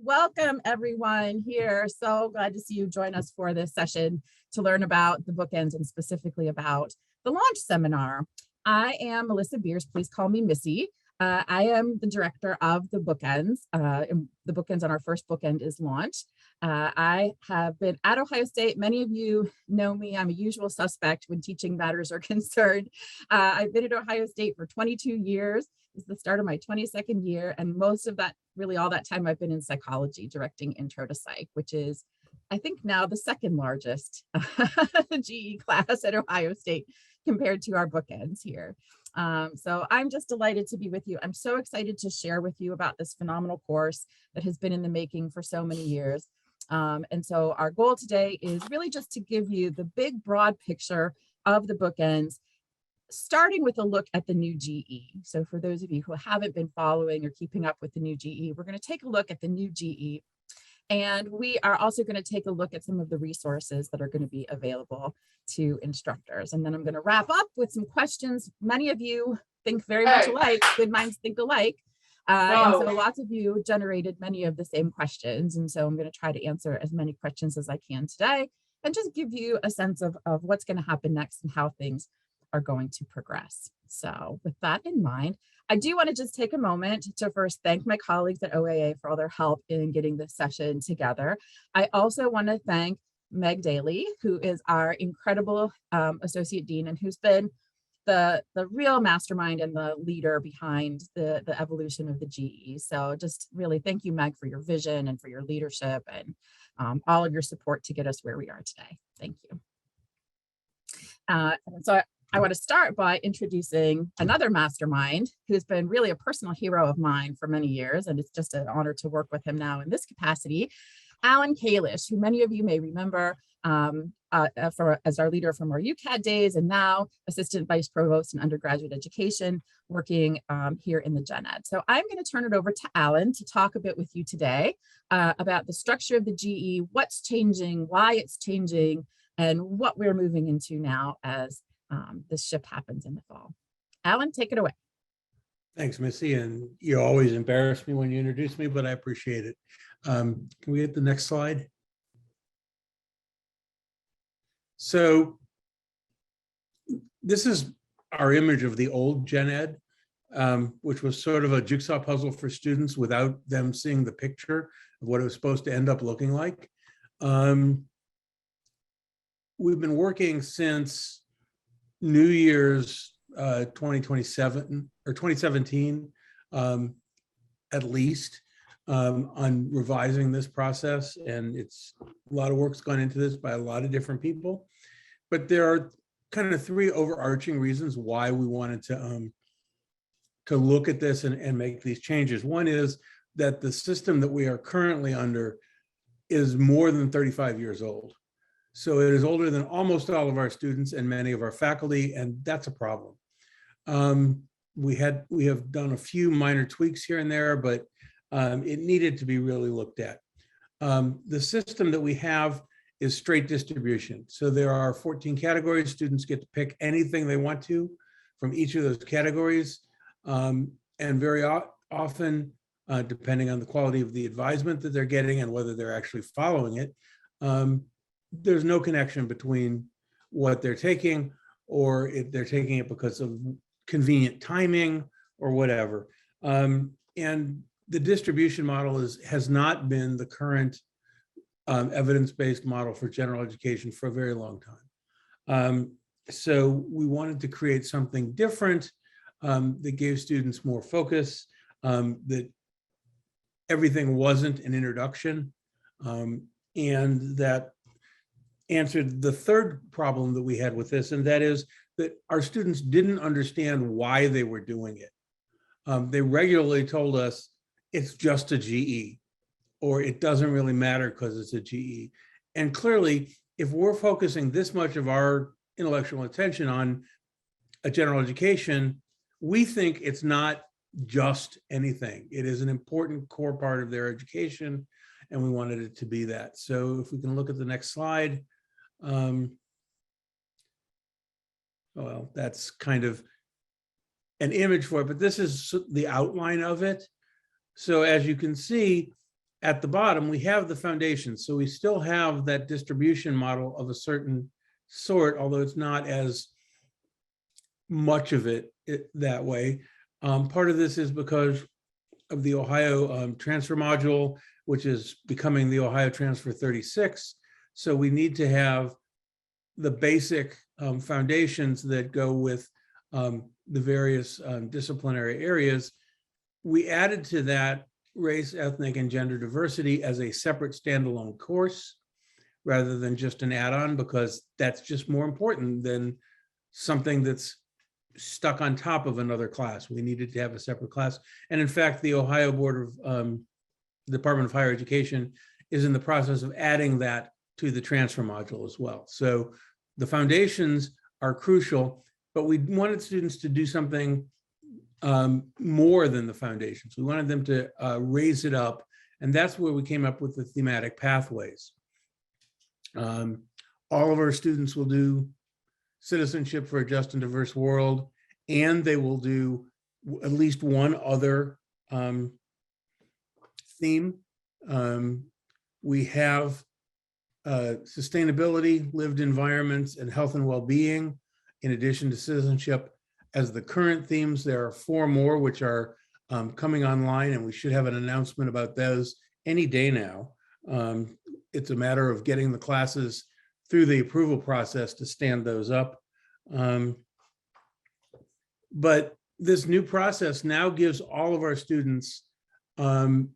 Welcome everyone here. So glad to see you join us for this session to learn about the bookends and specifically about the launch seminar. I am Melissa Beers, please call me Missy. I am the director of the bookends. The bookends on our first bookend is launch. I have been at Ohio State. Many of you know me. I'm a usual suspect when teaching matters are concerned. I've been at Ohio State for 22 years. This is the start of my 22nd year. And most of that, really all that time I've been in psychology, directing intro to psych, which is, I think now the second largest GE class at Ohio State compared to our bookends here. So I'm just delighted to be with you. I'm so excited to share with you about this phenomenal course that has been in the making for so many years. And so our goal today is really just to give you the big broad picture of the bookends, starting with a look at the new GE. So for those of you who haven't been following or keeping up with the new GE, we're going to take a look at the new GE. And we are also going to take a look at some of the resources that are going to be available to instructors. And then I'm going to wrap up with some questions. Many of you think very much alike, good minds think alike. And so lots of you generated many of the same questions. And so I'm going to try to answer as many questions as I can today and just give you a sense of what's going to happen next and how things are going to progress. So with that in mind, I do want to just take a moment to first thank my colleagues at OAA for all their help in getting this session together. I also want to thank Meg Daly, who is our incredible Associate Dean and who's been the real mastermind and the leader behind the evolution of the GE. So just really thank you, Meg, for your vision and for your leadership and all of your support to get us where we are today. Thank you. So I want to start by introducing another mastermind who's been really a personal hero of mine for many years, and it's just an honor to work with him now in this capacity. Alan Kalish, who many of you may remember as our leader from our UCAD days, and now Assistant Vice Provost in Undergraduate Education, working here in the Gen Ed. So I'm going to turn it over to Alan to talk a bit with you today about the structure of the GE, what's changing, why it's changing, and what we're moving into now as this shift happens in the fall. Alan, take it away. Thanks, Missy. And you always embarrass me when you introduce me, but I appreciate it. Can we get the next slide? So this is our image of the old Gen Ed, which was sort of a jigsaw puzzle for students without them seeing the picture of what it was supposed to end up looking like. We've been working since New Year's 2027 or 2017, at least, on revising this process, and it's a lot of work's gone into this by a lot of different people. But there are kind of three overarching reasons why we wanted to look at this and make these changes. One is that the system that we are currently under is more than 35 years old. So it is older than almost all of our students and many of our faculty, and that's a problem. We have done a few minor tweaks here and there, but it needed to be really looked at. The system that we have is straight distribution. So there are 14 categories. Students get to pick anything they want to from each of those categories. And very often, depending on the quality of the advisement that they're getting and whether they're actually following it, there's no connection between what they're taking or if they're taking it because of convenient timing or whatever. And the distribution model has not been the current evidence-based model for general education for a very long time. So we wanted to create something different that gave students more focus, that everything wasn't an introduction, and that answered the third problem that we had with this, and that is that our students didn't understand why they were doing it. They regularly told us it's just a GE, or it doesn't really matter because it's a GE. And clearly, if we're focusing this much of our intellectual attention on a general education, we think it's not just anything. It is an important core part of their education, and we wanted it to be that. So if we can look at the next slide. Well, that's kind of an image for it, but this is the outline of it. So as you can see, at the bottom, we have the foundation. So we still have that distribution model of a certain sort, although it's not as much of it that way. Part of this is because of the Ohio transfer module, which is becoming the Ohio Transfer 36. So we need to have the basic foundations that go with the various disciplinary areas. We added to that race, ethnic, and gender diversity as a separate standalone course rather than just an add-on, because that's just more important than something that's stuck on top of another class. We needed to have a separate class. And in fact, the Ohio Board of Department of Higher Education is in the process of adding that to the transfer module as well. So the foundations are crucial, but we wanted students to do something more than the foundations. We wanted them to raise it up, and that's where we came up with the thematic pathways. All of our students will do Citizenship for a Just and Diverse World, and they will do at least one other theme. We have sustainability, lived environments, and health and well-being, in addition to citizenship as the current themes. There are 4 more which are coming online, and we should have an announcement about those any day now. It's a matter of getting the classes through the approval process to stand those up. But this new process now gives all of our students 2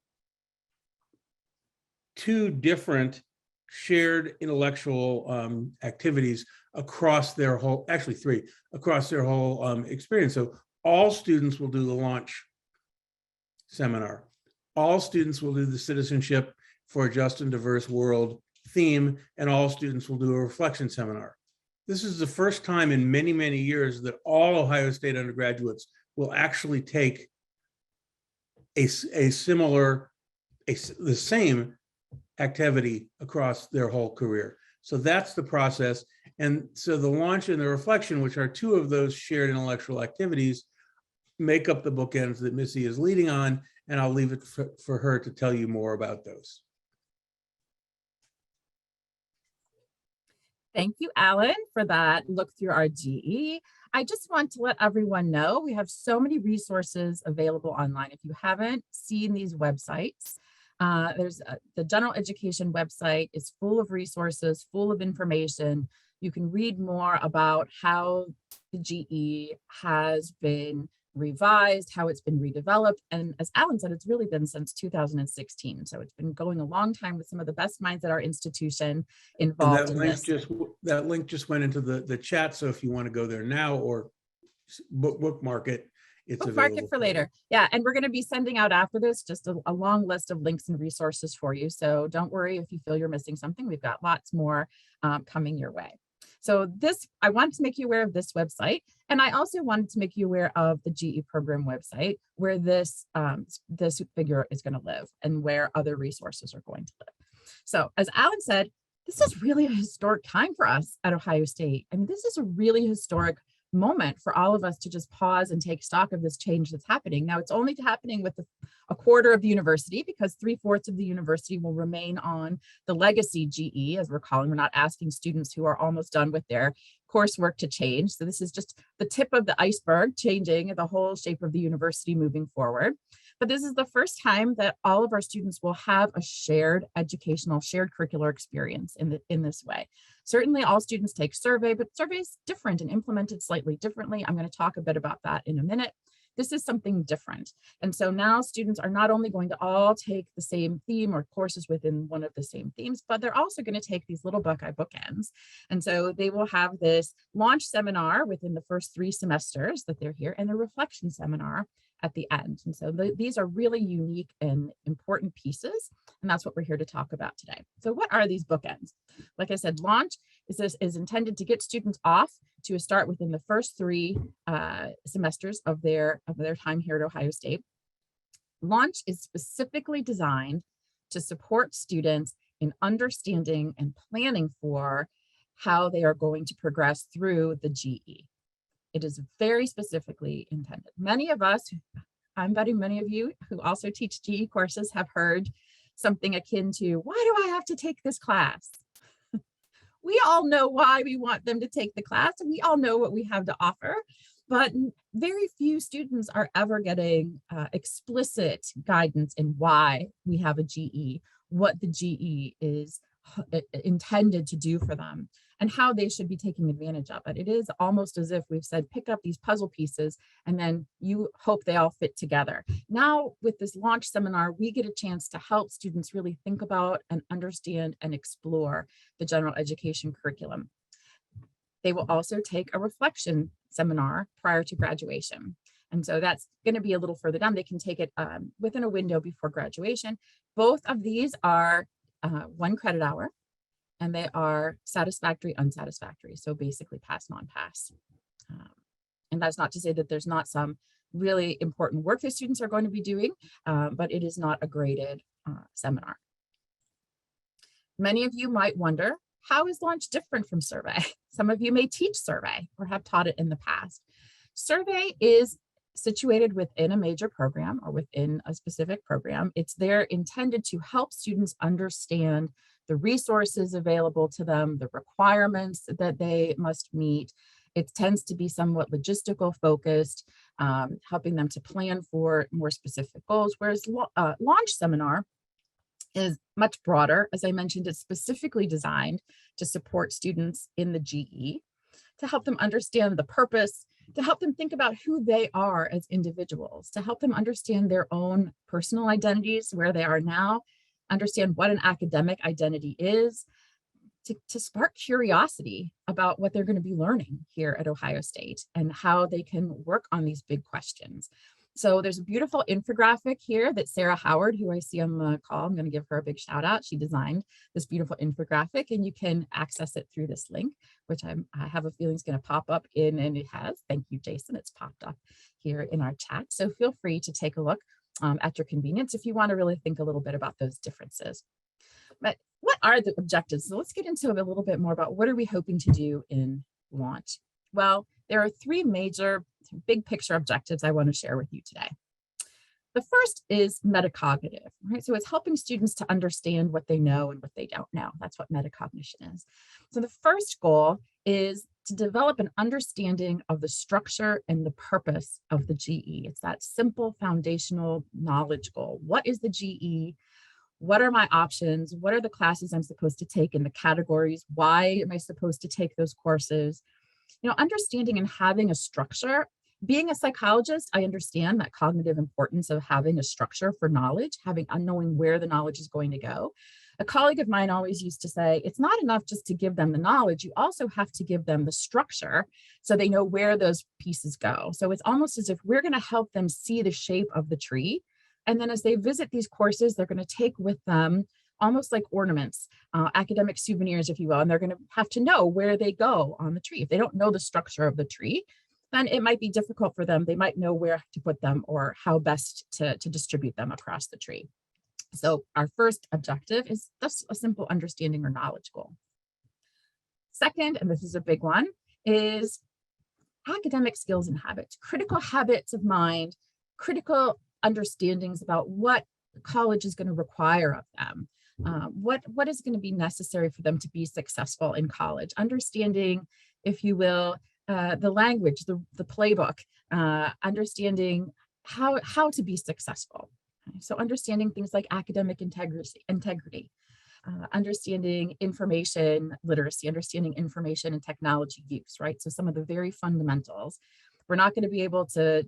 different shared intellectual activities across their whole, actually 3, across their whole experience. So all students will do the launch seminar. All students will do the Citizenship for a Just and Diverse World theme, and all students will do a reflection seminar. This is the first time in many, many years that all Ohio State undergraduates will actually take the same activity across their whole career. So that's the process. And so the launch and the reflection, which are 2 of those shared intellectual activities, make up the bookends that Missy is leading on, and I'll leave it for her to tell you more about those. Thank you, Alan, for that look through our GE. I just want to let everyone know we have so many resources available online. If you haven't seen these websites, there's the general education website is full of resources, full of information. You can read more about how the GE has been revised, how it's been redeveloped. And as Alan said, it's really been since 2016. So it's been going a long time with some of the best minds at our institution involved in this. That link just went into the chat. So if you want to go there now or bookmark it, it's bookmark available it for later. Yeah, and we're going to be sending out after this just a long list of links and resources for you. So don't worry if you feel you're missing something. We've got lots more coming your way. So I wanted to make you aware of this website, and I also wanted to make you aware of the GE program website, where this figure is going to live and where other resources are going to live. So as Alan said, this is really a historic time for us at Ohio State. I mean, this is a really historic moment for all of us to just pause and take stock of this change that's happening. Now, it's only happening with a quarter of the university, because 3/4 of the university will remain on the legacy GE, as we're calling. We're not asking students who are almost done with their coursework to change. So this is just the tip of the iceberg, changing the whole shape of the university moving forward. But this is the first time that all of our students will have a shared educational, shared curricular experience in this way. Certainly all students take survey, but survey is different and implemented slightly differently. I'm going to talk a bit about that in a minute. This is something different. And so now students are not only going to all take the same theme or courses within one of the same themes, but they're also going to take these little Buckeye bookends. And so they will have this launch seminar within the first 3 semesters that they're here, and a reflection seminar at the end. And so these are really unique and important pieces, and that's what we're here to talk about today. So what are these bookends? Like I said, launch is intended to get students off to a start within the first 3 semesters of their time here at Ohio State. Launch is specifically designed to support students in understanding and planning for how they are going to progress through the GE. It is very specifically intended. Many of us, I'm betting many of you who also teach GE courses, have heard something akin to, why do I have to take this class? We all know why we want them to take the class, and we all know what we have to offer, but very few students are ever getting explicit guidance in why we have a GE, what the GE is intended to do for them, and how they should be taking advantage of it. It is almost as if we've said, pick up these puzzle pieces, and then you hope they all fit together. Now, with this launch seminar, we get a chance to help students really think about and understand and explore the general education curriculum. They will also take a reflection seminar prior to graduation. And so that's going to be a little further down. They can take it within a window before graduation. Both of these are 1 credit hour, and they are satisfactory, unsatisfactory. So basically pass, non-pass. And that's not to say that there's not some really important work that students are going to be doing, but it is not a graded seminar. Many of you might wonder, how is launch different from survey? Some of you may teach survey or have taught it in the past. Survey is situated within a major program or within a specific program. It's there intended to help students understand the resources available to them, the requirements that they must meet. It tends to be somewhat logistical focused, helping them to plan for more specific goals, whereas launch seminar is much broader. As I mentioned, it's specifically designed to support students in the GE, to help them understand the purpose, to help them think about who they are as individuals, to help them understand their own personal identities, where they are now, understand what an academic identity is, to spark curiosity about what they're going to be learning here at Ohio State and how they can work on these big questions. So there's a beautiful infographic here that Sarah Howard, who I see on the call, I'm going to give her a big shout out. She designed this beautiful infographic, and you can access it through this link, which I have a feeling is going to pop up in, and it has. Thank you, Jason. It's popped up here in our chat. So feel free to take a look at your convenience if you want to really think a little bit about those differences. But what are the objectives? So let's get into a little bit more about what are we hoping to do in launch. Well, there are 3 major big picture objectives I want to share with you today. The first is metacognitive, right? So it's helping students to understand what they know and what they don't know. That's what metacognition is. So the first goal is to develop an understanding of the structure and the purpose of the GE. It's that simple foundational knowledge goal. What is the GE? What are my options? What are the classes I'm supposed to take in the categories? Why am I supposed to take those courses? You know, understanding and having a structure. Being a psychologist, I understand that cognitive importance of having a structure for knowledge, knowing where the knowledge is going to go. A colleague of mine always used to say, it's not enough just to give them the knowledge, you also have to give them the structure so they know where those pieces go. So it's almost as if we're going to help them see the shape of the tree. And then as they visit these courses, they're going to take with them almost like ornaments, academic souvenirs, if you will, and they're going to have to know where they go on the tree. If they don't know the structure of the tree, then it might be difficult for them. They might know where to put them or how best to distribute them across the tree. So our first objective is just a simple understanding or knowledge goal. Second, and this is a big one, is academic skills and habits, critical habits of mind, critical understandings about what college is going to require of them. What is going to be necessary for them to be successful in college, understanding, if you will, the language, the playbook, understanding how to be successful. So understanding things like academic integrity, understanding information literacy, understanding information and technology use, right? So some of the very fundamentals. We're not going to be able to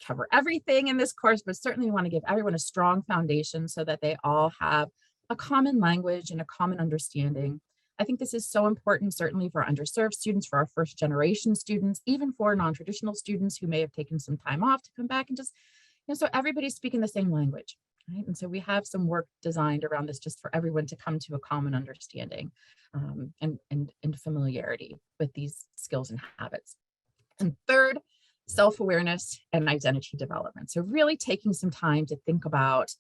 cover everything in this course, but certainly we want to give everyone a strong foundation so that they all have a common language and a common understanding. I think this is so important, certainly for underserved students, for our first generation students, even for non-traditional students who may have taken some time off to come back and just, so everybody's speaking the same language, right? And so we have some work designed around this just for everyone to come to a common understanding and familiarity with these skills and habits. And third, self-awareness and identity development. So really taking some time to think about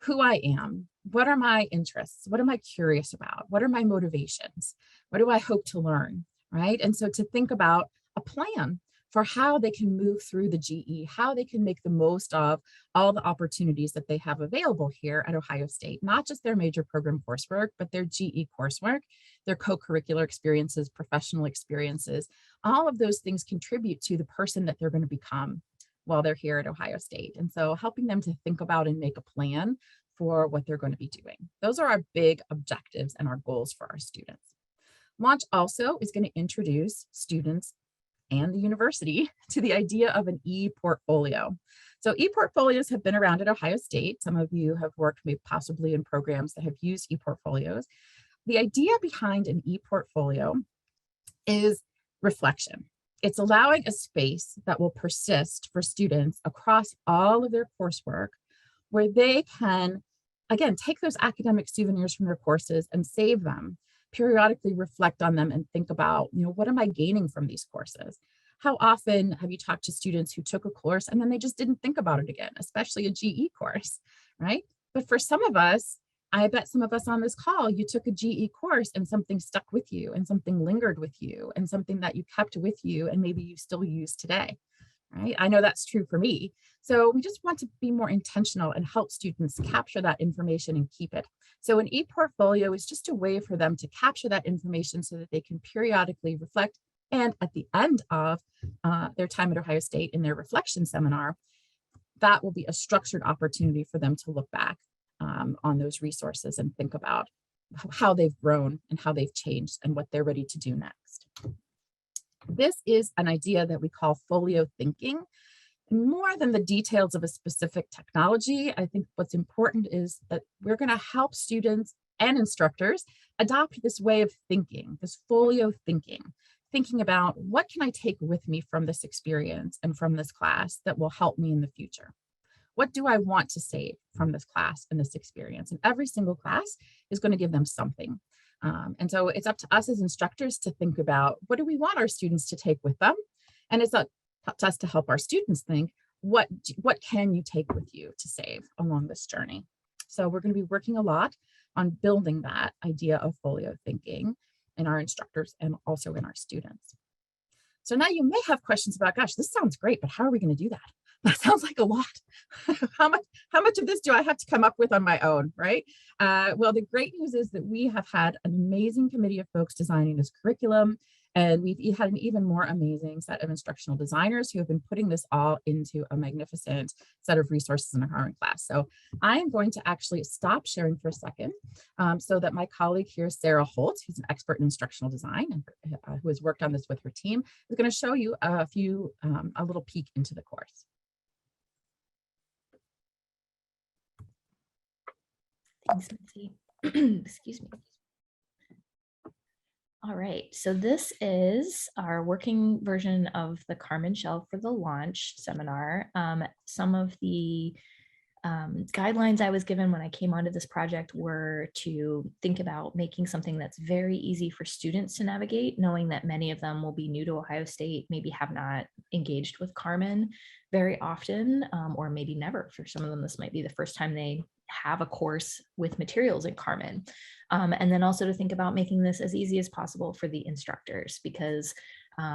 who I am, what are my interests, what am I curious about, what are my motivations, what do I hope to learn, right? And so to think about a plan for how they can move through the GE, how they can make the most of all the opportunities that they have available here at Ohio State, not just their major program coursework, but their GE coursework, their co-curricular experiences, professional experiences. All of those things contribute to the person that they're going to become while they're here at Ohio State. And so helping them to think about and make a plan for what they're going to be doing. Those are our big objectives and our goals for our students. Launch also is going to introduce students and the university to the idea of an e-portfolio. So e-portfolios have been around at Ohio State. Some of you have worked maybe possibly in programs that have used e-portfolios. The idea behind an e-portfolio is reflection. It's allowing a space that will persist for students across all of their coursework, where they can, again, take those academic souvenirs from their courses and save them, periodically reflect on them and think about, what am I gaining from these courses? How often have you talked to students who took a course and then they just didn't think about it again, especially a GE course, right? But for some of us, I bet some of us on this call, you took a GE course and something stuck with you and something lingered with you and something that you kept with you and maybe you still use today, right? I know that's true for me. So we just want to be more intentional and help students capture that information and keep it. So an e-portfolio is just a way for them to capture that information so that they can periodically reflect. And at the end of their time at Ohio State in their reflection seminar, that will be a structured opportunity for them to look back on those resources and think about how they've grown and how they've changed and what they're ready to do next. This is an idea that we call folio thinking. More than the details of a specific technology, I think what's important is that we're going to help students and instructors adopt this way of thinking, this folio thinking about what can I take with me from this experience and from this class that will help me in the future. What do I want to save from this class and this experience? And every single class is going to give them something. And so it's up to us as instructors to think about what do we want our students to take with them? And it's up to us to help our students think, what can you take with you to save along this journey? So we're going to be working a lot on building that idea of folio thinking in our instructors and also in our students. So now you may have questions about, gosh, this sounds great, but how are we going to do that? That sounds like a lot. How much of this do I have to come up with on my own, right? Well, the great news is that we have had an amazing committee of folks designing this curriculum, and we've had an even more amazing set of instructional designers who have been putting this all into a magnificent set of resources in our current class. So I am going to actually stop sharing for a second so that my colleague here, Sarah Holt, who's an expert in instructional design and who has worked on this with her team, is going to show you a little peek into the course. Thanks, Missy. Excuse me. All right, so this is our working version of the Carmen shell for the launch seminar. Some of the guidelines I was given when I came onto this project were to think about making something that's very easy for students to navigate, knowing that many of them will be new to Ohio State, maybe have not engaged with Carmen very often, or maybe never. For some of them, this might be the first time they have a course with materials in Carmen. And then also to think about making this as easy as possible for the instructors, because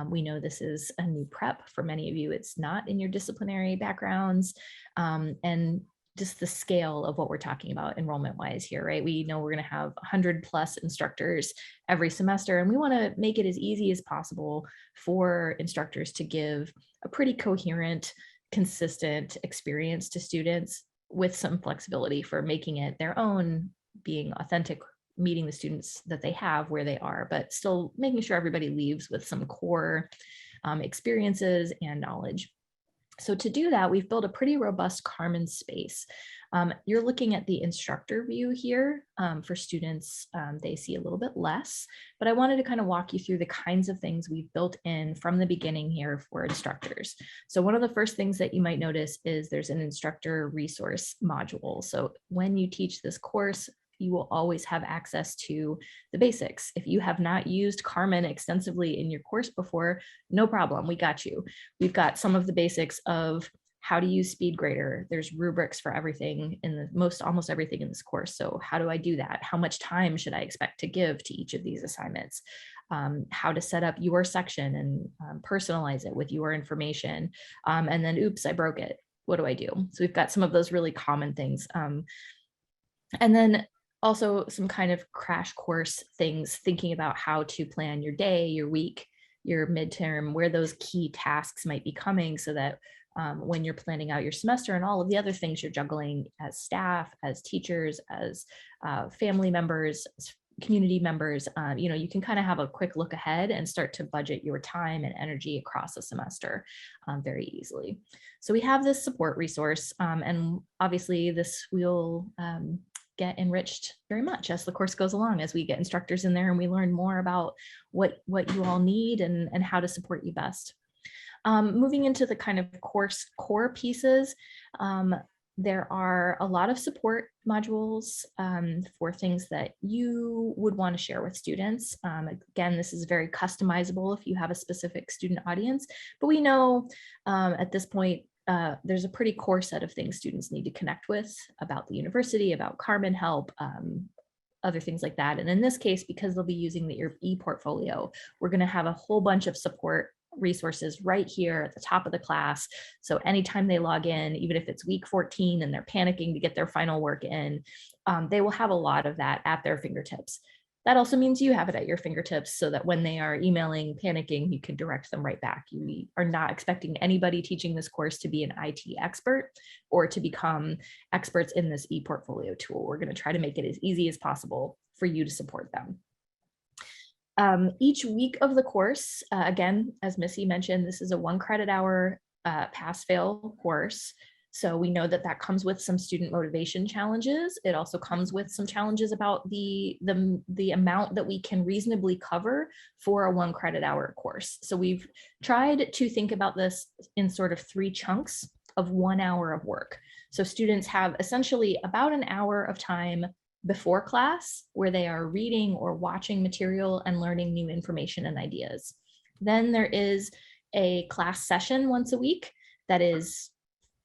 we know this is a new prep for many of you. It's not in your disciplinary backgrounds, and just the scale of what we're talking about enrollment wise here, right? We know we're going to have 100+ instructors every semester, and we want to make it as easy as possible for instructors to give a pretty coherent, consistent experience to students with some flexibility for making it their own, being authentic, meeting the students that they have where they are, but still making sure everybody leaves with some core experiences and knowledge. So to do that, we've built a pretty robust Carmen space. You're looking at the instructor view here. For students, they see a little bit less, but I wanted to kind of walk you through the kinds of things we've built in from the beginning here for instructors. So one of the first things that you might notice is there's an instructor resource module. So when you teach this course, you will always have access to the basics. If you have not used Carmen extensively in your course before, no problem, we got you. We've got some of the basics of how to use SpeedGrader. There's rubrics for everything in the almost everything in this course. So how do I do that? How much time should I expect to give to each of these assignments? How to set up your section and personalize it with your information. And then, oops, I broke it. What do I do? So we've got some of those really common things. And then also some kind of crash course things, thinking about how to plan your day, your week, your midterm, where those key tasks might be coming, so that when you're planning out your semester and all of the other things you're juggling as staff, as teachers, as family members, as community members, you can kind of have a quick look ahead and start to budget your time and energy across a semester very easily. So we have this support resource, and obviously this will get enriched very much as the course goes along, as we get instructors in there and we learn more about what you all need and how to support you best. Moving into the kind of course core pieces, there are a lot of support modules for things that you would want to share with students. Again, this is very customizable if you have a specific student audience, but we know at this point, there's a pretty core set of things students need to connect with about the university, about Carmen Help, other things like that. And in this case, because they'll be using the e-portfolio, we're going to have a whole bunch of support resources right here at the top of the class. So anytime they log in, even if it's week 14 and they're panicking to get their final work in, they will have a lot of that at their fingertips. That also means you have it at your fingertips, so that when they are emailing, panicking, you can direct them right back. You are not expecting anybody teaching this course to be an IT expert or to become experts in this e-portfolio tool. We're going to try to make it as easy as possible for you to support them. Each week of the course, again, as Missy mentioned, this is a 1 credit hour pass-fail course. So we know that that comes with some student motivation challenges. It also comes with some challenges about the amount that we can reasonably cover for a 1 credit hour course. So we've tried to think about this in sort of 3 chunks of 1 hour of work. So students have essentially about an hour of time before class where they are reading or watching material and learning new information and ideas. Then there is a class session once a week that is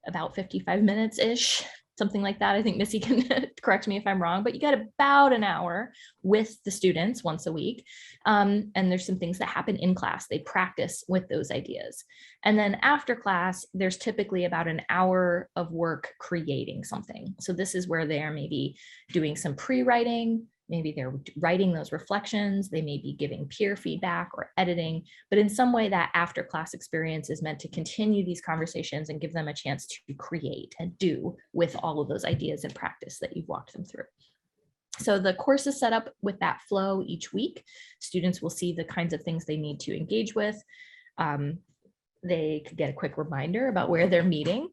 about 55 minutes-ish, something like that. I think Missy can correct me if I'm wrong, but you get about an hour with the students once a week. And there's some things that happen in class. They practice with those ideas. And then after class, there's typically about an hour of work creating something. So this is where they are maybe doing some pre-writing, maybe they're writing those reflections, they may be giving peer feedback or editing, but in some way that after class experience is meant to continue these conversations and give them a chance to create and do with all of those ideas and practice that you've walked them through. So the course is set up with that flow each week. Students will see the kinds of things they need to engage with. They could get a quick reminder about where they're meeting.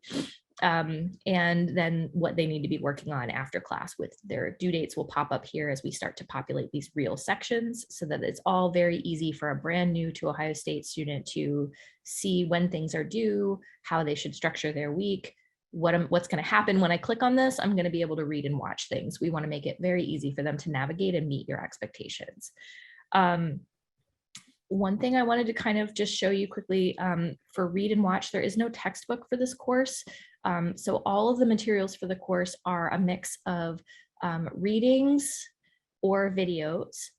And then what they need to be working on after class. With their due dates will pop up here as we start to populate these real sections, so that it's all very easy for a brand new to Ohio State student to see when things are due, how they should structure their week, what's going to happen when I click on this. I'm going to be able to read and watch things. We want to make it very easy for them to navigate and meet your expectations. One thing I wanted to kind of just show you quickly for read and watch, there is no textbook for this course. So all of the materials for the course are a mix of readings or videos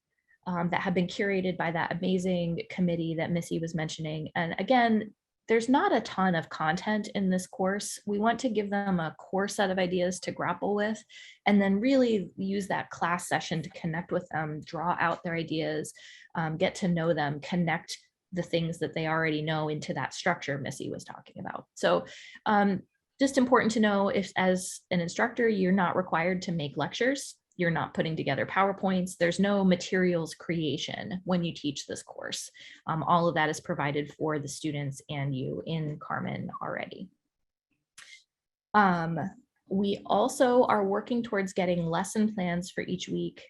that have been curated by that amazing committee that Missy was mentioning. And again, there's not a ton of content in this course. We want to give them a core set of ideas to grapple with, and then really use that class session to connect with them, draw out their ideas, get to know them, connect the things that they already know into that structure Missy was talking about. So just important to know, if as an instructor, you're not required to make lectures. You're not putting together PowerPoints. There's no materials creation when you teach this course. All of that is provided for the students and you in Carmen already. We also are working towards getting lesson plans for each week.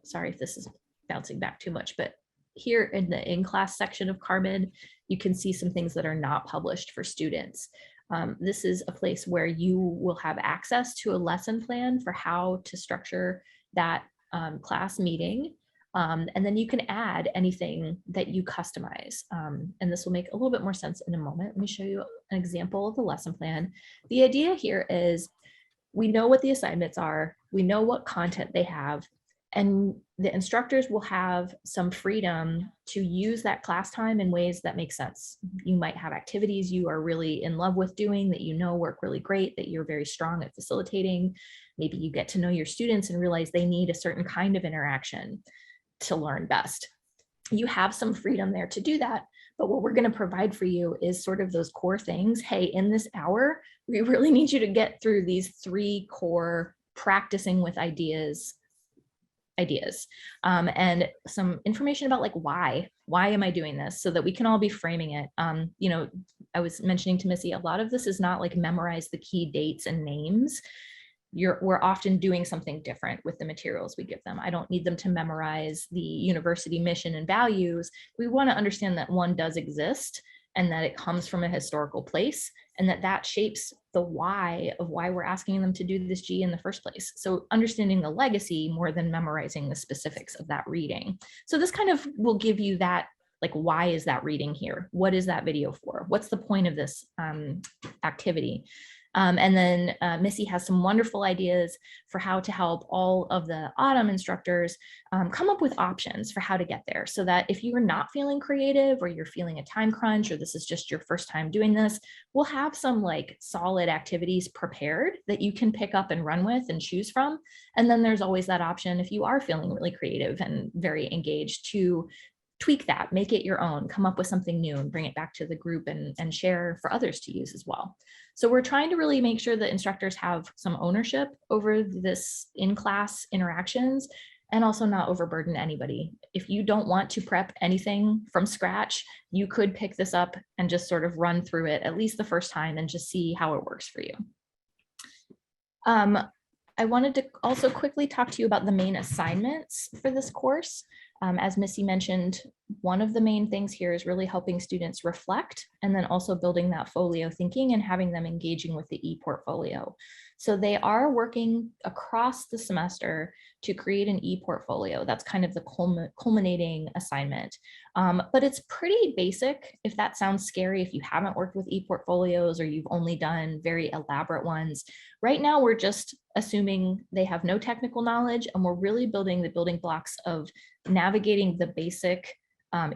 Sorry if this is bouncing back too much, but here in the in-class section of Carmen, you can see some things that are not published for students. This is a place where you will have access to a lesson plan for how to structure that class meeting. And then you can add anything that you customize. And this will make a little bit more sense in a moment. Let me show you an example of the lesson plan. The idea here is we know what the assignments are, we know what content they have, and the instructors will have some freedom to use that class time in ways that make sense. You might have activities you are really in love with doing that you know work really great, that you're very strong at facilitating. Maybe you get to know your students and realize they need a certain kind of interaction to learn best. You have some freedom there to do that. But what we're going to provide for you is sort of those core things. Hey, in this hour, we really need you to get through these 3 core practicing with ideas, and some information about like why am I doing this, so that we can all be framing it. You know, I was mentioning to Missy, a lot of this is not like memorize the key dates and names. We're often doing something different with the materials we give them. I don't need them to memorize the university mission and values. We want to understand that one does exist and that it comes from a historical place, and that shapes the why of why we're asking them to do this G in the first place. So understanding the legacy more than memorizing the specifics of that reading. So this kind of will give you that, like, why is that reading here? What is that video for? What's the point of this activity? And then Missy has some wonderful ideas for how to help all of the autumn instructors come up with options for how to get there, so that if you are not feeling creative, or you're feeling a time crunch, or this is just your first time doing this, we'll have some like solid activities prepared that you can pick up and run with and choose from. And then there's always that option, if you are feeling really creative and very engaged, to tweak that, make it your own, come up with something new and bring it back to the group and share for others to use as well. So we're trying to really make sure that instructors have some ownership over this in-class interactions, and also not overburden anybody. If you don't want to prep anything from scratch, you could pick this up and just sort of run through it at least the first time and just see how it works for you. I wanted to also quickly talk to you about the main assignments for this course. As Missy mentioned, one of the main things here is really helping students reflect, and then also building that folio thinking and having them engaging with the e-portfolio. So they are working across the semester to create an e-portfolio. That's kind of the culminating assignment. But it's pretty basic. If that sounds scary, if you haven't worked with e-portfolios or you've only done very elaborate ones, right now we're just assuming they have no technical knowledge, and we're really building the building blocks of navigating the basic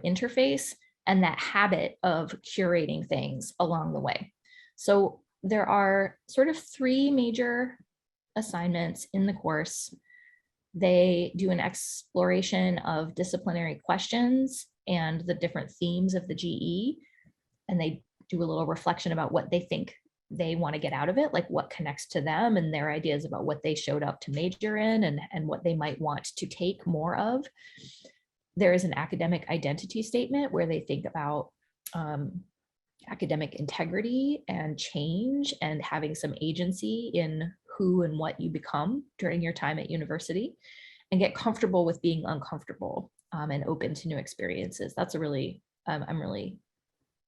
interface and that habit of curating things along the way. So there are sort of 3 major assignments in the course. They do an exploration of disciplinary questions and the different themes of the GE, and they do a little reflection about what they think they want to get out of it, like what connects to them and their ideas about what they showed up to major in, and what they might want to take more of. There is an academic identity statement where they think about academic integrity and change and having some agency in who and what you become during your time at university, and get comfortable with being uncomfortable and open to new experiences. That's a really, I'm really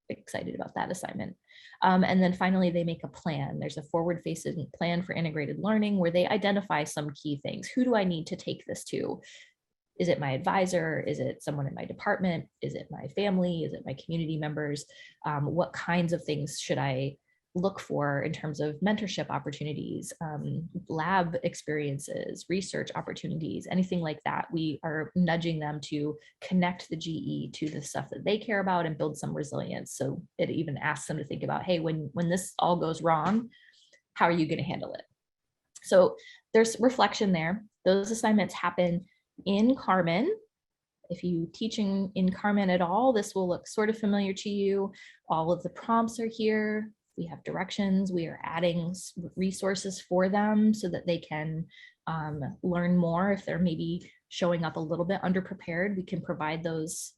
excited about that assignment. And then finally, they make a plan. There's a forward-facing plan for integrated learning where they identify some key things. Who do I need to take this to? Is it my advisor? Is it someone in my department? Is it my family? Is it my community members? What kinds of things should I look for in terms of mentorship opportunities, lab experiences, research opportunities, anything like that? We are nudging them to connect the GE to the stuff that they care about and build some resilience. So it even asks them to think about, hey, when this all goes wrong, how are you going to handle it? So there's reflection there. Those assignments happen in Carmen. If you teaching in Carmen at all, this will look sort of familiar to you. All of the prompts are here. We have directions. We are adding resources for them so that they can learn more. If they're maybe showing up a little bit underprepared, we can provide those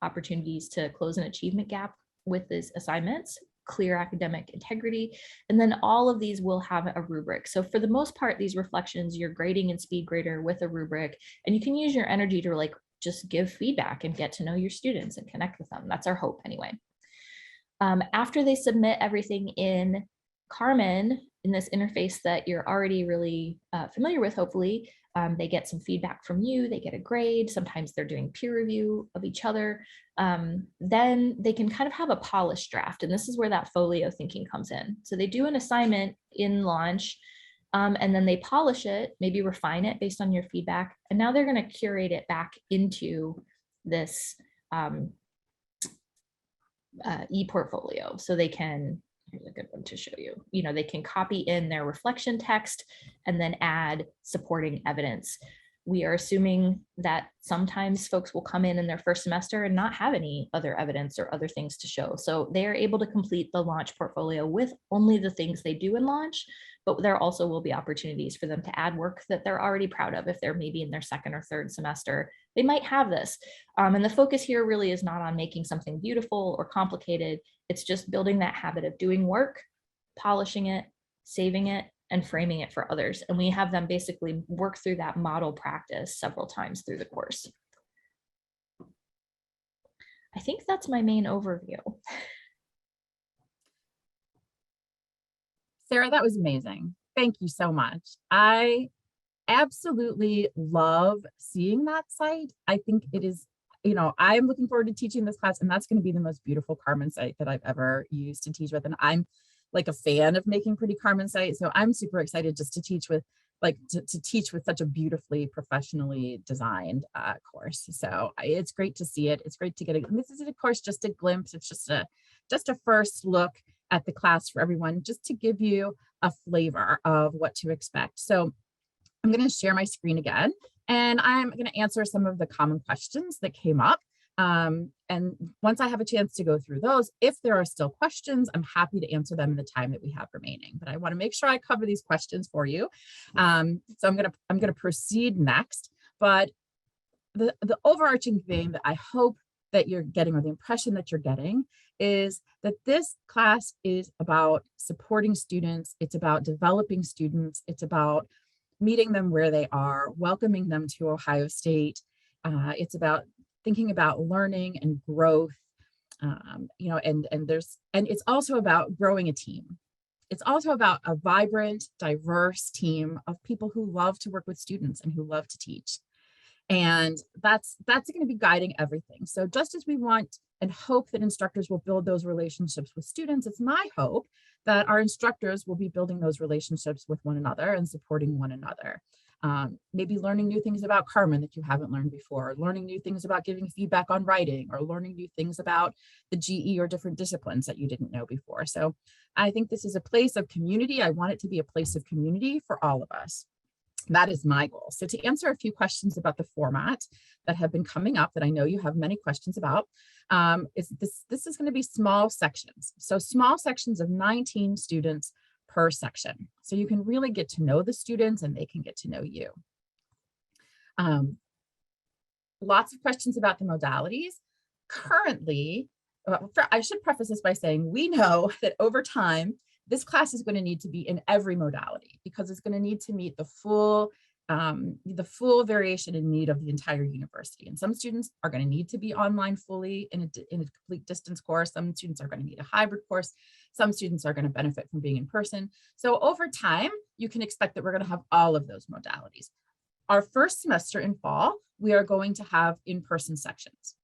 opportunities to close an achievement gap with these assignments, clear academic integrity, and then all of these will have a rubric. So for the most part, these reflections, you're grading in speed grader with a rubric, and you can use your energy to like just give feedback and get to know your students and connect with them. That's our hope anyway. After they submit everything in Carmen, in this interface that you're already really familiar with, hopefully, they get some feedback from you, they get a grade, sometimes they're doing peer review of each other. Then they can kind of have a polished draft, and this is where that folio thinking comes in. So they do an assignment in Launch, and then they polish it, maybe refine it based on your feedback, and now they're going to curate it back into this e-portfolio. So they can, here's a good one to show you, they can copy in their reflection text and then add supporting evidence. We are assuming that sometimes folks will come in their first semester and not have any other evidence or other things to show. So they are able to complete the Launch portfolio with only the things they do in Launch, but there also will be opportunities for them to add work that they're already proud of. If they're maybe in their second or third semester, they might have this. And the focus here really is not on making something beautiful or complicated. It's just building that habit of doing work, polishing it, saving it, and framing it for others. And we have them basically work through that model practice several times through the course. I think that's my main overview. Sarah, that was amazing. Thank you so much. I absolutely love seeing that site. I think it is, I'm looking forward to teaching this class, and that's going to be the most beautiful Carmen site that I've ever used to teach with. And I'm like a fan of making pretty Carmen sites. So I'm super excited just to teach with, to teach with such a beautifully professionally designed course. So it's great to see it. It's great to get it. This is, of course, just a glimpse. It's just a first look at the class for everyone, just to give you a flavor of what to expect. So I'm going to share my screen again, and I'm going to answer some of the common questions that came up. And once I have a chance to go through those, if there are still questions, I'm happy to answer them in the time that we have remaining. But I want to make sure I cover these questions for you. So I'm going to proceed next. But the overarching theme that I hope that you're getting, or the impression that you're getting, is that this class is about supporting students. It's about developing students. It's about meeting them where they are, welcoming them to Ohio State. It's about thinking about learning and growth, and it's also about growing a team. It's also about a vibrant, diverse team of people who love to work with students and who love to teach. And that's going to be guiding everything. So just as we want and hope that instructors will build those relationships with students, it's my hope that our instructors will be building those relationships with one another and supporting one another. Maybe learning new things about Carmen that you haven't learned before, learning new things about giving feedback on writing, or learning new things about the GE or different disciplines that you didn't know before. So I think this is a place of community. I want it to be a place of community for all of us. That is my goal. So to answer a few questions about the format that have been coming up that I know you have many questions about, this is going to be small sections. So small sections of 19 students per section. So you can really get to know the students and they can get to know you. Lots of questions about the modalities. Currently, I should preface this by saying we know that over time, this class is going to need to be in every modality, because it's going to need to meet the full variation and need of the entire university. And some students are going to need to be online fully in a complete distance course. Some students are going to need a hybrid course. Some students are going to benefit from being in person. So over time, you can expect that we're going to have all of those modalities. Our first semester in fall, we are going to have in-person sections.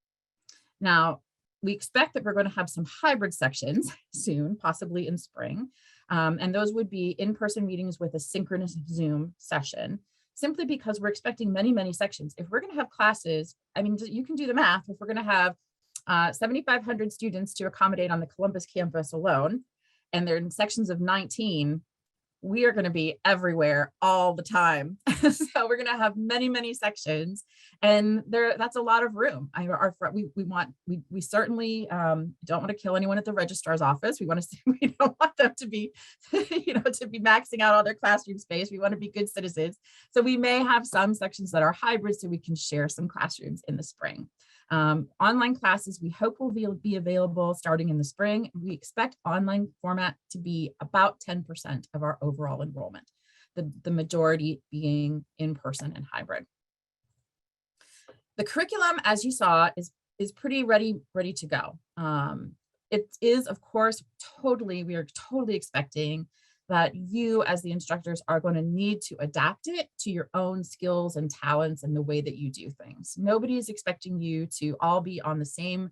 Now, we expect that we're going to have some hybrid sections soon, possibly in spring. And those would be in-person meetings with a synchronous Zoom session, simply because we're expecting many, many sections. If we're going to have classes, I mean, you can do the math. If we're going to have 7,500 students to accommodate on the Columbus campus alone, and they're in sections of 19, we are going to be everywhere all the time. So we're going to have many, many sections, and that's a lot of room. We certainly don't want to kill anyone at the registrar's office. We don't want them to be, to be maxing out all their classroom space. We want to be good citizens. So we may have some sections that are hybrid, so we can share some classrooms in the spring. Online classes, we hope will be available starting in the spring. We expect online format to be about 10% of our overall enrollment, the majority being in person and hybrid. The curriculum, as you saw, is pretty ready to go. It is, of course, we are totally expecting that you as the instructors are going to need to adapt it to your own skills and talents and the way that you do things. Nobody is expecting you to all be on the same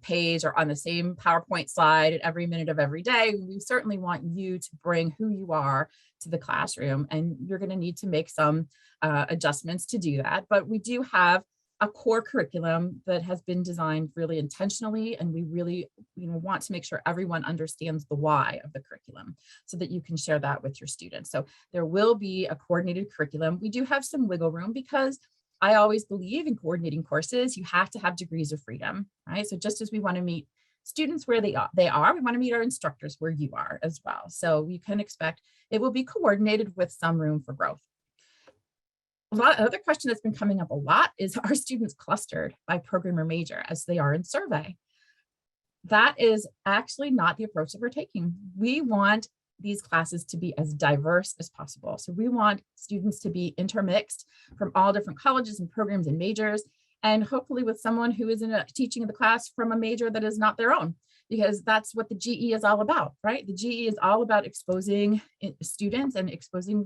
page or on the same PowerPoint slide at every minute of every day. We certainly want you to bring who you are to the classroom, and you're going to need to make some adjustments to do that. But we do have a core curriculum that has been designed really intentionally, and we really want to make sure everyone understands the why of the curriculum so that you can share that with your students. So there will be a coordinated curriculum. We do have some wiggle room because I always believe in coordinating courses, you have to have degrees of freedom, right? So just as we want to meet students where they are, we want to meet our instructors where you are as well. So you can expect it will be coordinated with some room for growth. Another question that's been coming up a lot is, are students clustered by program or major as they are in survey? That is actually not the approach that we're taking. We want these classes to be as diverse as possible. So we want students to be intermixed from all different colleges and programs and majors, and hopefully with someone who is teaching the class from a major that is not their own, because that's what the GE is all about, right? The GE is all about exposing students and exposing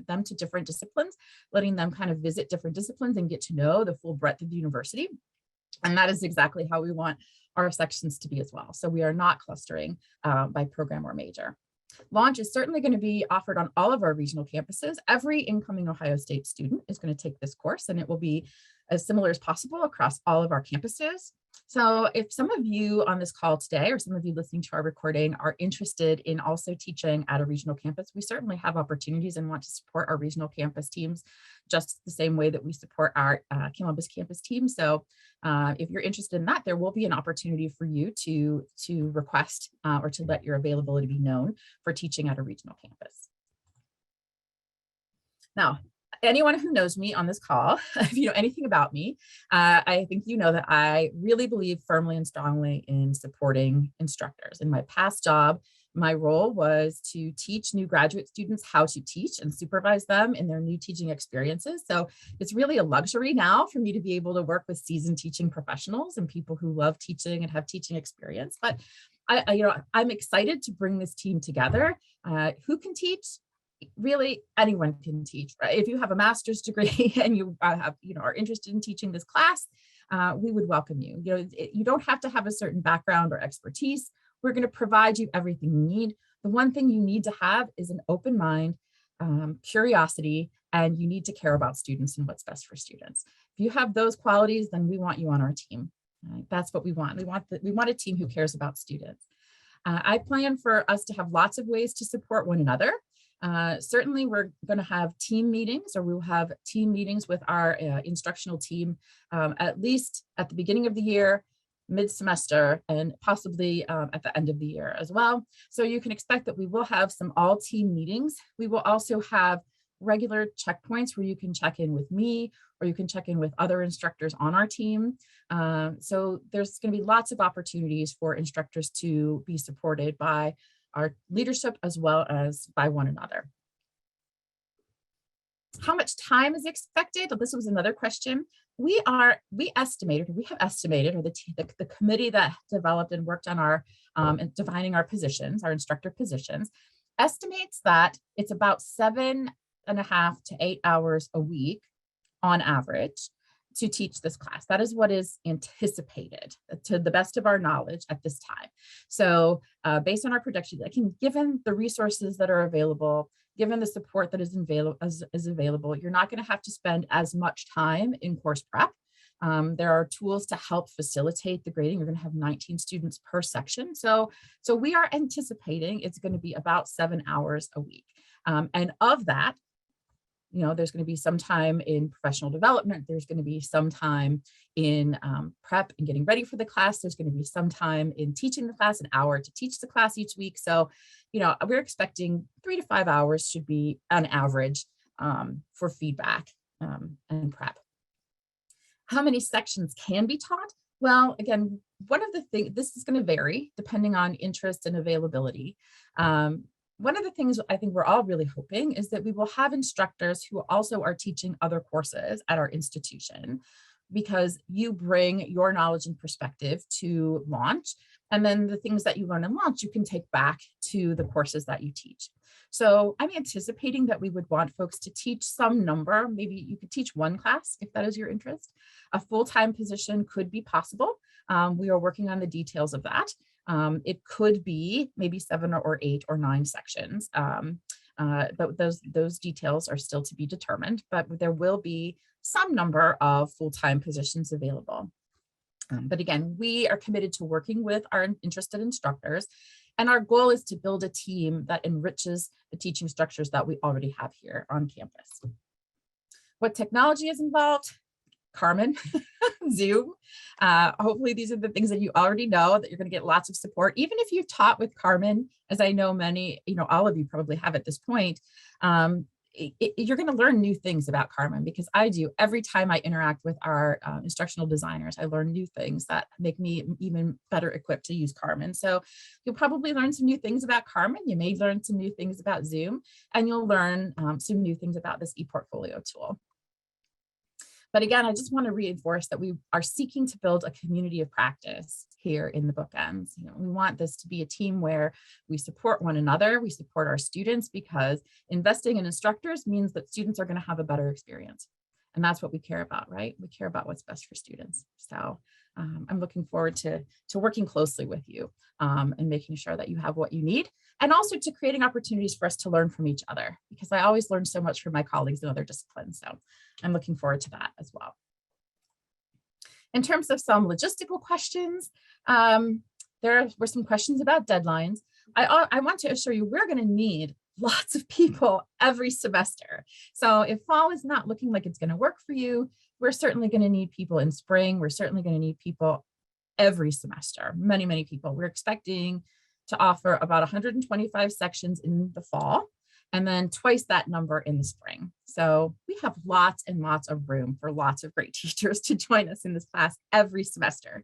them to different disciplines, letting them kind of visit different disciplines and get to know the full breadth of the university. And that is exactly how we want our sections to be as well. So we are not clustering by program or major. Launch is certainly going to be offered on all of our regional campuses. Every incoming Ohio State student is going to take this course, and it will be as similar as possible across all of our campuses. So if some of you on this call today, or some of you listening to our recording, are interested in also teaching at a regional campus, we certainly have opportunities and want to support our regional campus teams just the same way that we support our Columbus campus team. So if you're interested in that, there will be an opportunity for you to request or to let your availability be known for teaching at a regional campus. Now, anyone who knows me on this call, if you know anything about me, I think you know that I really believe firmly and strongly in supporting instructors. In my past job, my role was to teach new graduate students how to teach and supervise them in their new teaching experiences. So it's really a luxury now for me to be able to work with seasoned teaching professionals and people who love teaching and have teaching experience. But I'm excited to bring this team together. Who can teach? Really, anyone can teach, right? If you have a master's degree and you are interested in teaching this class, we would welcome you. You don't have to have a certain background or expertise. We're going to provide you everything you need. The one thing you need to have is an open mind, curiosity, and you need to care about students and what's best for students. If you have those qualities, then we want you on our team. Right? That's what we want. We want a team who cares about students. I plan for us to have lots of ways to support one another. Certainly, we're going to have team meetings, or we'll have team meetings with our instructional team at least at the beginning of the year, mid-semester, and possibly at the end of the year as well. So you can expect that we will have some all-team meetings. We will also have regular checkpoints where you can check in with me, or you can check in with other instructors on our team. So there's going to be lots of opportunities for instructors to be supported by our leadership as well as by one another. How much time is expected? This was another question. We have estimated, or the committee that developed and worked on our defining our positions, our instructor positions, estimates that it's about 7.5 to 8 hours a week on average to teach this class. That is what is anticipated to the best of our knowledge at this time. So based on our projections, given the resources that are available, given the support that is available, you're not going to have to spend as much time in course prep. There are tools to help facilitate the grading. You're going to have 19 students per section. So we are anticipating it's going to be about 7 hours a week. And of that, there's going to be some time in professional development. There's going to be some time in prep and getting ready for the class. There's going to be some time in teaching the class, an hour to teach the class each week. So, we're expecting 3 to 5 hours should be on average for feedback and prep. How many sections can be taught? Well, again, one of the things, this is going to vary depending on interest and availability. One of the things I think we're all really hoping is that we will have instructors who also are teaching other courses at our institution. because you bring your knowledge and perspective to launch. And then the things that you learn in launch, you can take back to the courses that you teach. So I'm anticipating that we would want folks to teach some number. Maybe you could teach one class if that is your interest. A full-time position could be possible. We are working on the details of that. It could be maybe 7 or 8 or 9 sections. But those details are still to be determined, but there will be some number of full-time positions available. But again, we are committed to working with our interested instructors, and our goal is to build a team that enriches the teaching structures that we already have here on campus. What technology is involved? Carmen, Zoom. Hopefully these are the things that you already know, that you're going to get lots of support. Even if you've taught with Carmen, as I know many, all of you probably have at this point, you're going to learn new things about Carmen, because I do. Every time I interact with our instructional designers, I learn new things that make me even better equipped to use Carmen. So you'll probably learn some new things about Carmen. You may learn some new things about Zoom, and you'll learn some new things about this ePortfolio tool. But again, I just want to reinforce that we are seeking to build a community of practice here in the Bookends. We want this to be a team where we support one another, we support our students, because investing in instructors means that students are going to have a better experience. And that's what we care about, right? We care about what's best for students. So I'm looking forward to working closely with you and making sure that you have what you need, and also to creating opportunities for us to learn from each other, because I always learn so much from my colleagues in other disciplines. So I'm looking forward to that as well. In terms of some logistical questions, there were some questions about deadlines. I want to assure you, we're going to need lots of people every semester. So if fall is not looking like it's going to work for you, we're certainly going to need people in spring. We're certainly going to need people every semester, many, many people. We're expecting to offer about 125 sections in the fall, and then twice that number in the spring. So we have lots and lots of room for lots of great teachers to join us in this class every semester.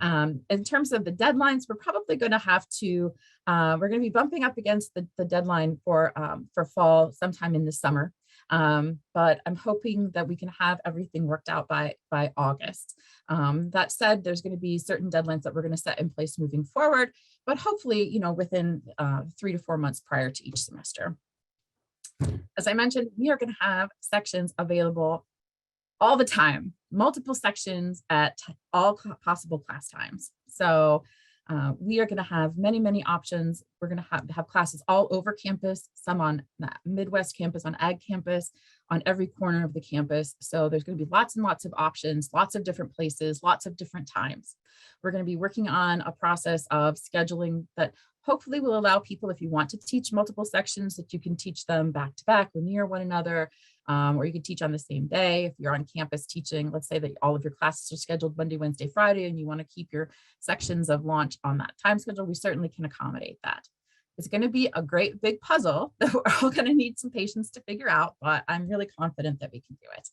In terms of the deadlines, we're probably going to have to, we're going to be bumping up against the deadline for fall sometime in the summer. But I'm hoping that we can have everything worked out by August. That said, there's going to be certain deadlines that we're going to set in place moving forward, but hopefully, within 3 to 4 months prior to each semester. As I mentioned, we are going to have sections available all the time, multiple sections at all possible class times. So we are going to have many, many options. We're going to have classes all over campus, some on the Midwest campus, on Ag campus, on every corner of the campus. So there's going to be lots and lots of options, lots of different places, lots of different times. We're going to be working on a process of scheduling that hopefully will allow people, if you want to teach multiple sections, that you can teach them back to back or near one another, or you can teach on the same day. If you're on campus teaching, let's say that all of your classes are scheduled Monday, Wednesday, Friday, and you want to keep your sections of launch on that time schedule, we certainly can accommodate that. It's going to be a great big puzzle that we're all going to need some patience to figure out, but I'm really confident that we can do it.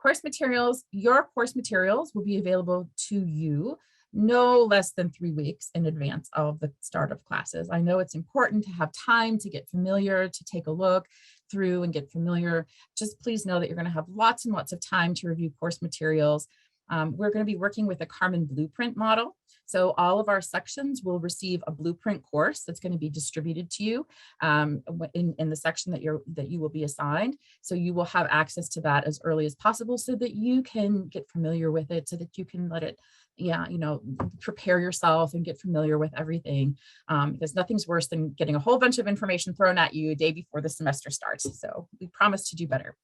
Course materials, your course materials will be available to you no less than 3 weeks in advance of the start of classes. I know it's important to have time to get familiar, to take a look through and get familiar. Just please know that you're going to have lots and lots of time to review course materials. We're going to be working with a Carmen blueprint model. So all of our sections will receive a blueprint course that's going to be distributed to you in the section that you will be assigned. So you will have access to that as early as possible so that you can get familiar with it, so that you can let it, prepare yourself and get familiar with everything. Because nothing's worse than getting a whole bunch of information thrown at you a day before the semester starts. So we promise to do better.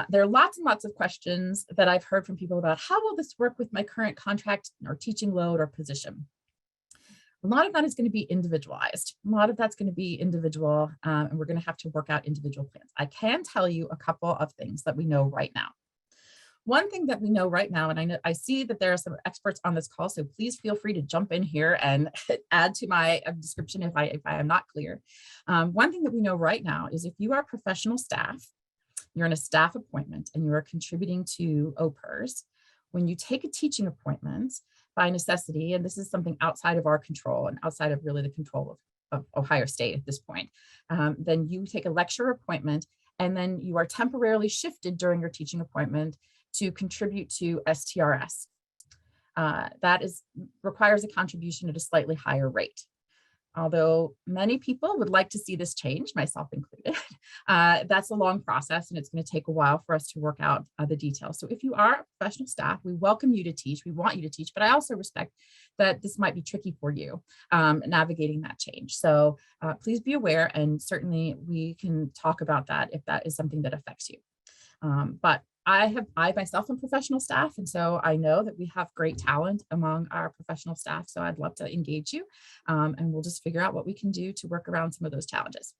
There are lots and lots of questions that I've heard from people about how will this work with my current contract or teaching load or position. A lot of that is going to be individualized. A lot of that's going to be individual, and we're going to have to work out individual plans. I can tell you a couple of things that we know right now. One thing that we know right now, and I see that there are some experts on this call, so please feel free to jump in here and add to my description if I am not clear. One thing that we know right now is if you are professional staff, you're in a staff appointment and you are contributing to OPERS, when you take a teaching appointment by necessity, and this is something outside of our control and outside of really the control of Ohio State at this point, then you take a lecture appointment and then you are temporarily shifted during your teaching appointment to contribute to STRS. That requires a contribution at a slightly higher rate. Although many people would like to see this change, myself included, that's a long process and it's going to take a while for us to work out the details. So if you are professional staff, we welcome you to teach, we want you to teach, but I also respect that this might be tricky for you navigating that change. So please be aware, and certainly we can talk about that if that is something that affects you. But I myself am professional staff, and so I know that we have great talent among our professional staff. So I'd love to engage you, and we'll just figure out what we can do to work around some of those challenges.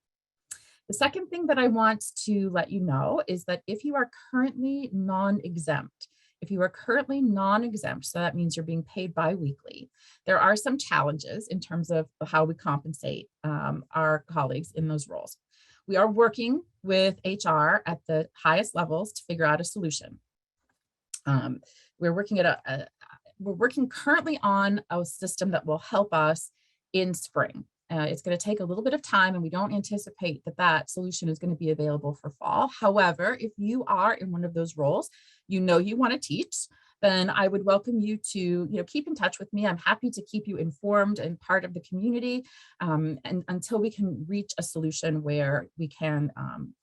The second thing that I want to let you know is that if you are currently non-exempt, so that means you're being paid bi-weekly, there are some challenges in terms of how we compensate our colleagues in those roles. We are working with HR at the highest levels to figure out a solution. We're working currently on a system that will help us in spring. It's going to take a little bit of time, and we don't anticipate that solution is going to be available for fall. However, if you are in one of those roles, you want to teach, then I would welcome you to keep in touch with me. I'm happy to keep you informed and part of the community, and until we can reach a solution where we can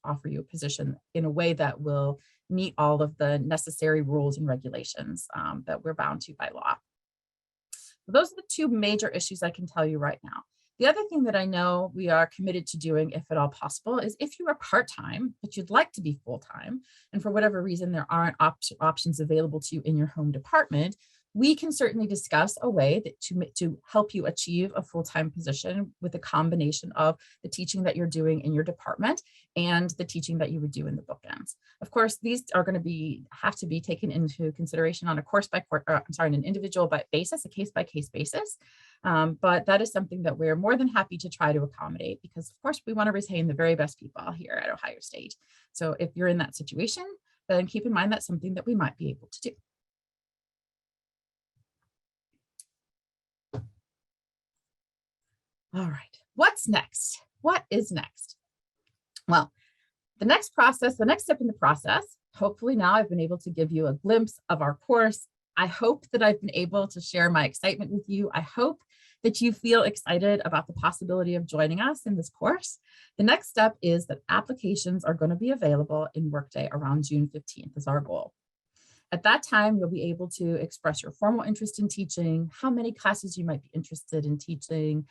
offer you a position in a way that will meet all of the necessary rules and regulations that we're bound to by law. Those are the two major issues I can tell you right now. The other thing that I know we are committed to doing, if at all possible, is if you are part-time, but you'd like to be full-time, and for whatever reason there aren't options available to you in your home department, we can certainly discuss a way that to help you achieve a full-time position with a combination of the teaching that you're doing in your department and the teaching that you would do in the bookends. Of course, these are going to have to be taken into consideration on an individual basis, a case-by-case basis. But that is something that we're more than happy to try to accommodate, because of course we want to retain the very best people here at Ohio State. So if you're in that situation, then keep in mind that's something that we might be able to do. All right, what's next? What is next? Well, the next step in the process, hopefully now I've been able to give you a glimpse of our course. I hope that I've been able to share my excitement with you. I hope that you feel excited about the possibility of joining us in this course. The next step is that applications are going to be available in Workday around June 15th is our goal. At that time, you'll be able to express your formal interest in teaching, how many classes you might be interested in teaching,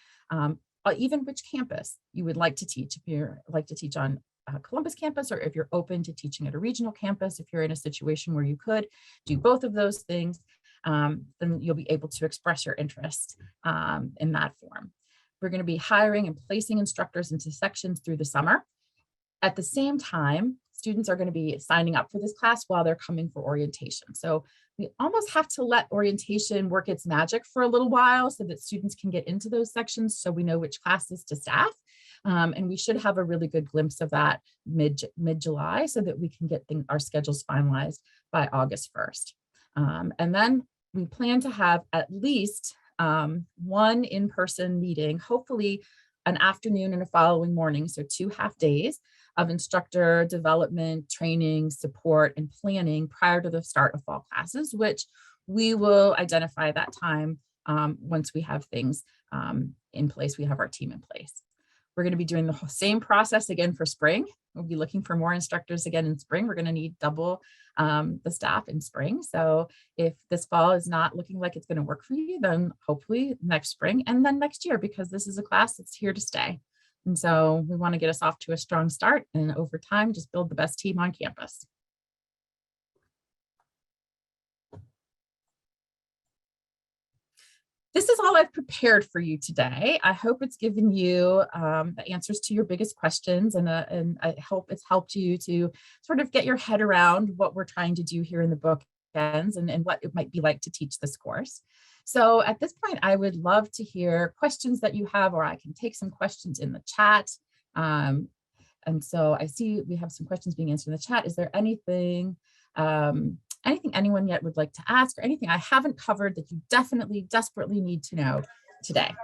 even which campus you would like to teach. If you're like to teach on Columbus campus, or if you're open to teaching at a regional campus, if you're in a situation where you could do both of those things, then you'll be able to express your interest in that form. We're going to be hiring and placing instructors into sections through the summer. At the same time, students are going to be signing up for this class while they're coming for orientation. So we almost have to let orientation work its magic for a little while so that students can get into those sections, so we know which classes to staff. And we should have a really good glimpse of that mid-July so that we can get our schedules finalized by August 1st. And then we plan to have at least one in-person meeting, hopefully an afternoon and a following morning, so 2 half days of instructor development, training, support, and planning prior to the start of fall classes, which we will identify that time once we have things in place, we have our team in place. We're going to be doing the same process again for spring. We'll be looking for more instructors again in spring. We're going to need double the staff in spring. So if this fall is not looking like it's going to work for you, then hopefully next spring and then next year, because this is a class that's here to stay. And so we want to get us off to a strong start, and over time, just build the best team on campus. This is all I've prepared for you today. I hope it's given you the answers to your biggest questions, and I hope it's helped you to sort of get your head around what we're trying to do here in the Bookends and what it might be like to teach this course. So at this point, I would love to hear questions that you have, or I can take some questions in the chat. And so I see we have some questions being answered in the chat. Is there anything anyone yet would like to ask, or anything I haven't covered that you desperately need to know today?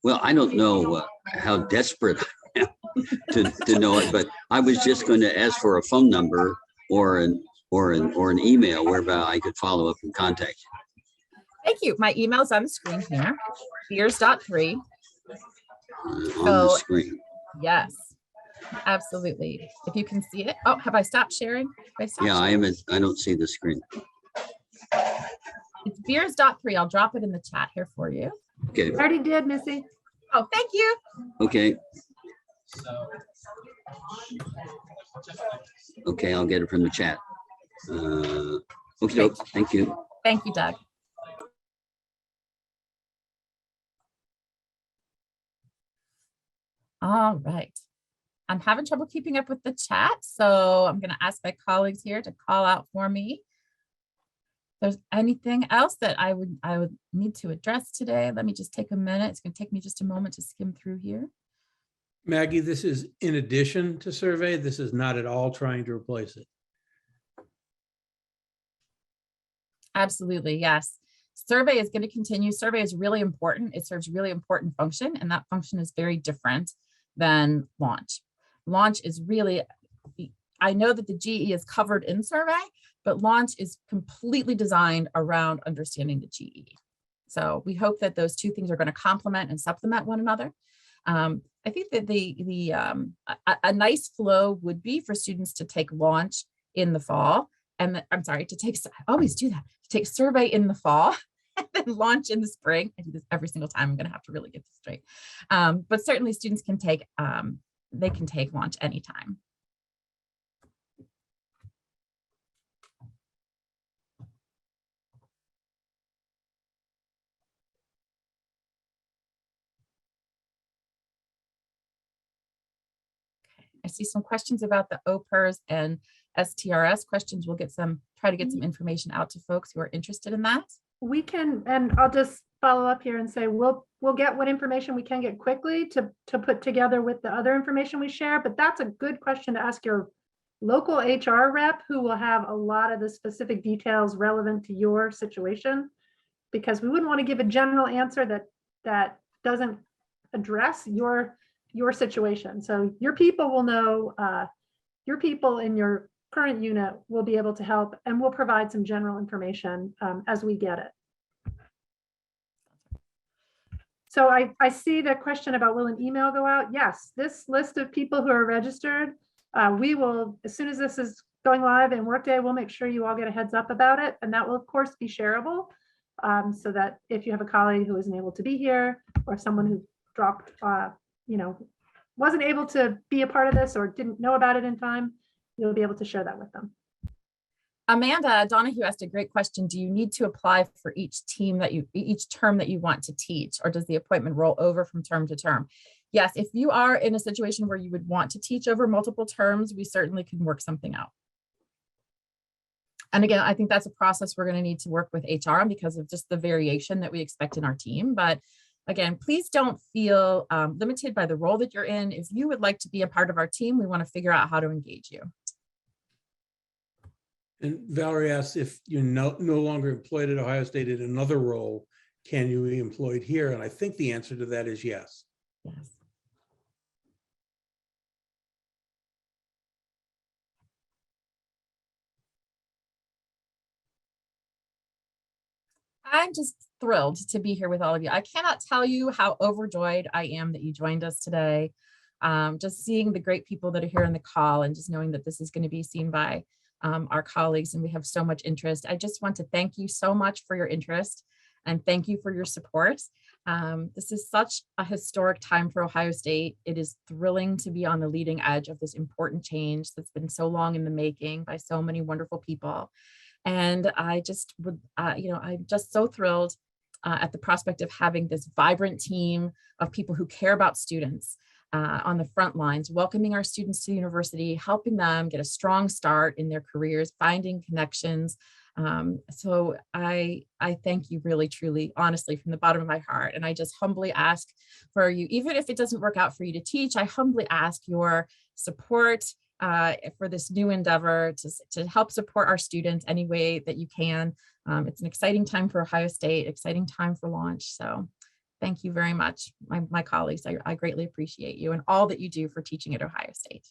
Well, I don't know how desperate I am to know it, but I was just going to ask for a phone number or an email whereby I could follow up and contact you. Thank you. My email's on the screen here, beers.3. On the screen. Yes, absolutely. If you can see it. Oh, have I stopped sharing? Yeah, I don't see the screen. It's beers.3. I'll drop it in the chat here for you. Okay. I already did, Missy. Oh, thank you. Okay. Okay, I'll get it from the chat. Okay, thank you. Thank you, Doug. All right. I'm having trouble keeping up with the chat, so I'm going to ask my colleagues here to call out for me. If there's anything else that I would need to address today, let me just take a minute. It's going to take me just a moment to skim through here. Maggie, this is in addition to survey. This is not at all trying to replace it. Absolutely, yes. Survey is going to continue. Survey is really important. It serves really important function, and that function is very different than launch. Launch is really, I know that the GE is covered in survey, but launch is completely designed around understanding the GE. So we hope that those two things are going to complement and supplement one another. I think that a nice flow would be for students to take launch in the fall, and I'm sorry, to take, I always do that, to take survey in the fall and then launch in the spring. I do this every single time. I'm going to have to really get this straight. But certainly students can take, they can take launch anytime. I see some questions about the OPERS and STRS questions. We'll get try to get some information out to folks who are interested in that. We can, and I'll just follow up here and say we'll get what information we can get quickly to put together with the other information we share. But that's a good question to ask your local HR rep, who will have a lot of the specific details relevant to your situation, because we wouldn't want to give a general answer that doesn't address your situation. So your people will know, your people in your current unit will be able to help, and we'll provide some general information as we get it. So I see the question about will an email go out? Yes, this list of people who are registered, we will, as soon as this is going live in Workday, we'll make sure you all get a heads up about it. And that will of course be shareable, so that if you have a colleague who isn't able to be here, or someone who dropped, wasn't able to be a part of this or didn't know about it in time, you'll be able to share that with them. Amanda Donahue asked a great question. Do you need to apply for each term that you want to teach, or does the appointment roll over from term to term? Yes, if you are in a situation where you would want to teach over multiple terms, we certainly can work something out. And again, I think that's a process we're going to need to work with HR on because of just the variation that we expect in our team. But again, please don't feel limited by the role that you're in. If you would like to be a part of our team, we want to figure out how to engage you. And Valerie asks, if you're no longer employed at Ohio State in another role, can you be employed here? And I think the answer to that is yes. Yes. I'm just thrilled to be here with all of you. I cannot tell you how overjoyed I am that you joined us today. Just seeing the great people that are here in the call and just knowing that this is going to be seen by our colleagues, and we have so much interest. I just want to thank you so much for your interest and thank you for your support. This is such a historic time for Ohio State. It is thrilling to be on the leading edge of this important change that's been so long in the making by so many wonderful people. And I just would, I'm just so thrilled at the prospect of having this vibrant team of people who care about students on the front lines, welcoming our students to the university, helping them get a strong start in their careers, finding connections. So I thank you really, truly, honestly, from the bottom of my heart. And I just humbly ask for you, even if it doesn't work out for you to teach, I humbly ask your support for this new endeavor to help support our students any way that you can. It's an exciting time for Ohio State, exciting time for launch. So Thank you very much, my colleagues. I greatly appreciate you and all that you do for teaching at Ohio State.